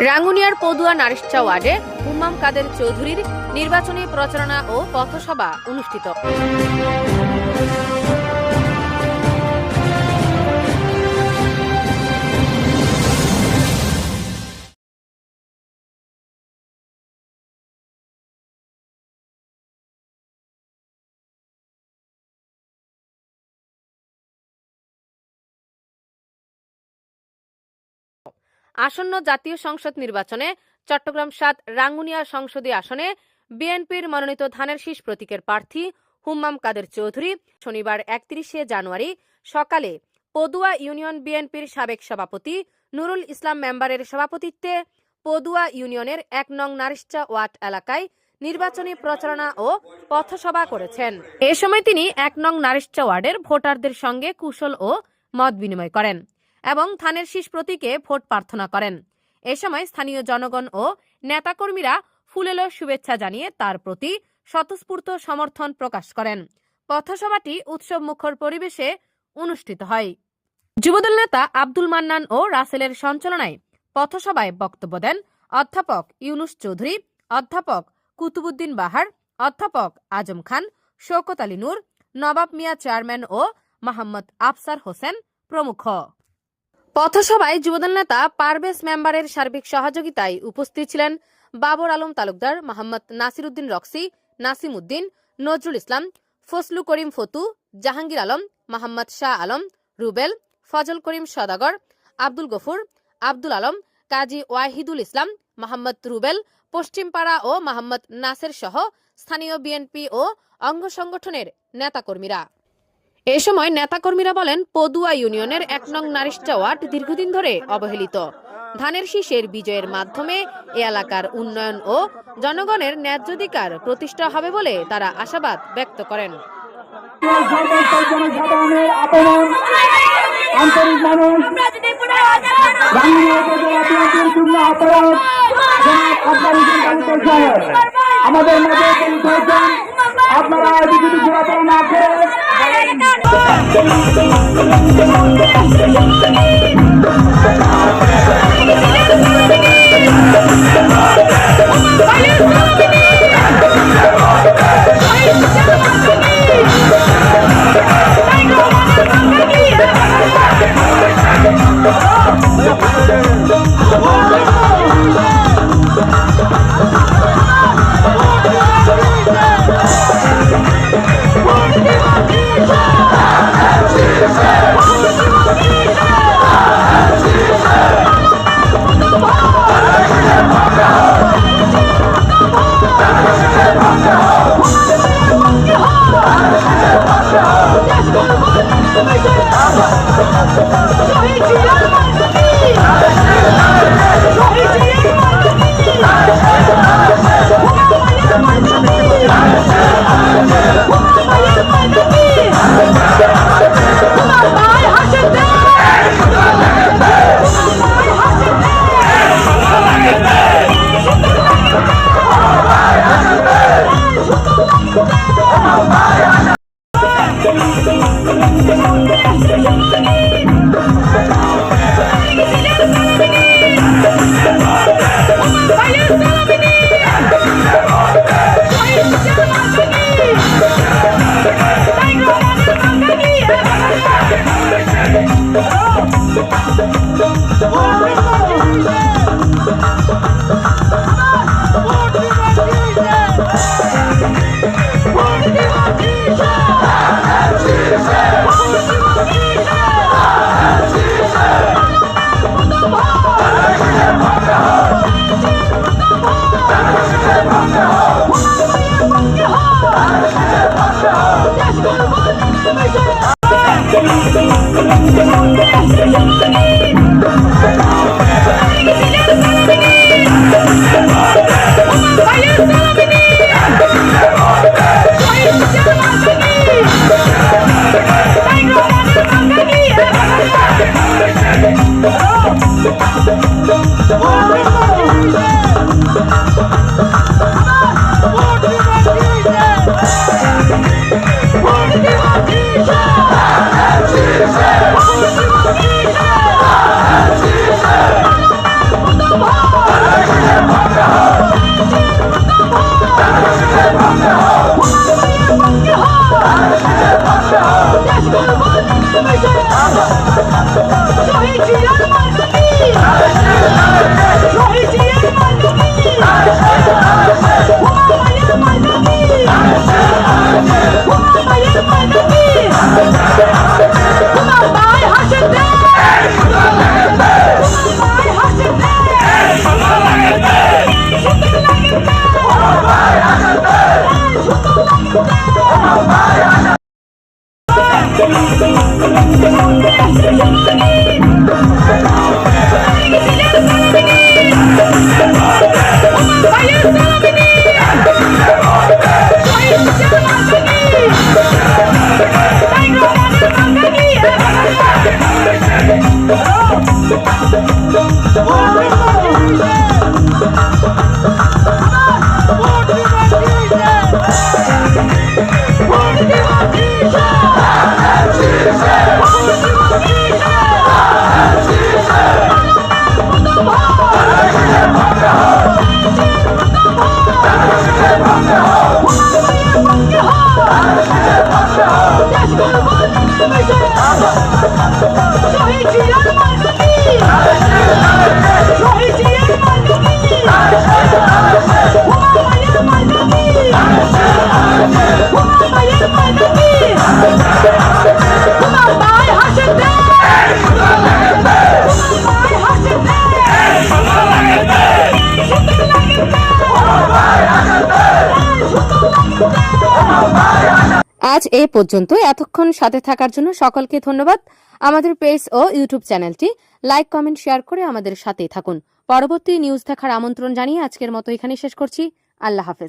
রাঙ্গুনিয়ার পদুয়া নারিশচা ওয়ার্ডে হুম্মাম কাদের চৌধুরীর নির্বাচনী প্রচারণা ও পথসভা অনুষ্ঠিত। আসন্ন জাতীয় সংসদ নির্বাচনে চট্টগ্রাম ৭ রাঙ্গুনিয়া সংসদীয় আসনে বিএনপির মনোনীত ধানের শীষ প্রতীকের প্রার্থী হুম্মাম কাদের চৌধুরী শনিবার ৩১শে জানুয়ারি সকালে পদুয়া ইউনিয়ন বিএনপির সাবেক সভাপতি নুরুল ইসলাম মেম্বারের সভাপতিত্বে পদুয়া ইউনিয়নের ১ নং নারিশচা ওয়ার্ড এলাকায় নির্বাচনী প্রচারণা ও পথসভা করেছেন। এ সময় তিনি ১ নং নারিশচা ওয়ার্ডের ভোটারদের সঙ্গে কুশল ও মত বিনিময় করেন এবং ধানের শীষ প্রতীকে ভোট প্রার্থনা করেন। এ সময় স্থানীয় জনগণ ও নেতাকর্মীরা ফুলেলো শুভেচ্ছা জানিয়ে তার প্রতি স্বতঃস্ফূর্ত সমর্থন প্রকাশ করেন। পথসভাটি উৎসবমুখর পরিবেশে অনুষ্ঠিত হয়। যুবদল নেতা আব্দুল মান্নান ও রাসেলের সঞ্চালনায় পথসভায় বক্তব্য দেন অধ্যাপক ইউনুস চৌধুরী, অধ্যাপক কুতুবুদ্দিন বাহার, অধ্যাপক আজম খান, শওকত আলী নূর, নবাব মিয়া চেয়ারম্যান ও মোহাম্মদ আফসার হোসেন প্রমুখ। পথসভায় যুবদল নেতা পারভেজ মেম্বারের সার্বিক সহযোগিতায় উপস্থিত ছিলেন বাবর আলম তালুকদার, মোহাম্মদ নাসির উদ্দিন রক্সি, নাসিম উদ্দিন, নজরুল ইসলাম, ফজলু করিম ফতু, জাহাঙ্গীর আলম, মোহাম্মদ শাহ আলম, রুবেল, ফজল করিম সদাগর, আব্দুল গফুর, আব্দুল আলম, কাজী ওয়াহিদুল ইসলাম, মোহাম্মদ রুবেল, পশ্চিমপাড়া ও মোহাম্মদ নাসের সহ স্থানীয় বিএনপি ও অঙ্গ সংগঠনের নেতাকর্মীরা। এ সময় নেতাকর্মীরা বলেন, পদুয়া ইউনিয়নের ১ নং নারিশচা ওয়ার্ড দীর্ঘদিন ধরে অবহেলিত। ধানের শীষের বিজয়ের মাধ্যমে এ এলাকার উন্নয়ন ও জনগণের ন্যায্যাধিকার প্রতিষ্ঠা হবে বলে তারা আশাবাদ ব্যক্ত করেন। আমাদের আপনারা যদি ঘোরাফেরা না করেন Oh! শহীদ জিয়ার মানবী হুমায়ুনের মানবী হুমায়ুনের মানবী হুমায়ুন ভাই হাসেন দে হুমায়ুন ভাই হাসেন দে সুন্দর লাগে দে সুন্দর লাগে দে হুমায়ুন ভাই হাসেন দে সুন্দর লাগে দে হুমায়ুন ভাই হাসেন শহীদ জিয়ার মানবী শহীদ জিয়ার মানবী হুমায়ুনের মানবী হুমায়ুনের মানবী হুমায়ুন ভাই হাসেন দে হুমায়ুন ভাই হাসেন দে সুন্দর লাগে দে সুন্দর লাগে দে হুমায়ুন ভাই হাসেন দে সুন্দর লাগে দে হুমায়ুন ভাই হাসেন। আজ এই পর্যন্ত। এতক্ষণ সাথে থাকার জন্য সকলকে ধন্যবাদ। আমাদের পেজ ও ইউটিউব চ্যানেলটি লাইক, কমেন্ট, শেয়ার করে আমাদের সাথেই থাকুন। পরবর্তী নিউজ দেখার আমন্ত্রণ জানিয়ে আজকের মতো এখানে শেষ করছি। আল্লাহ হাফেজ।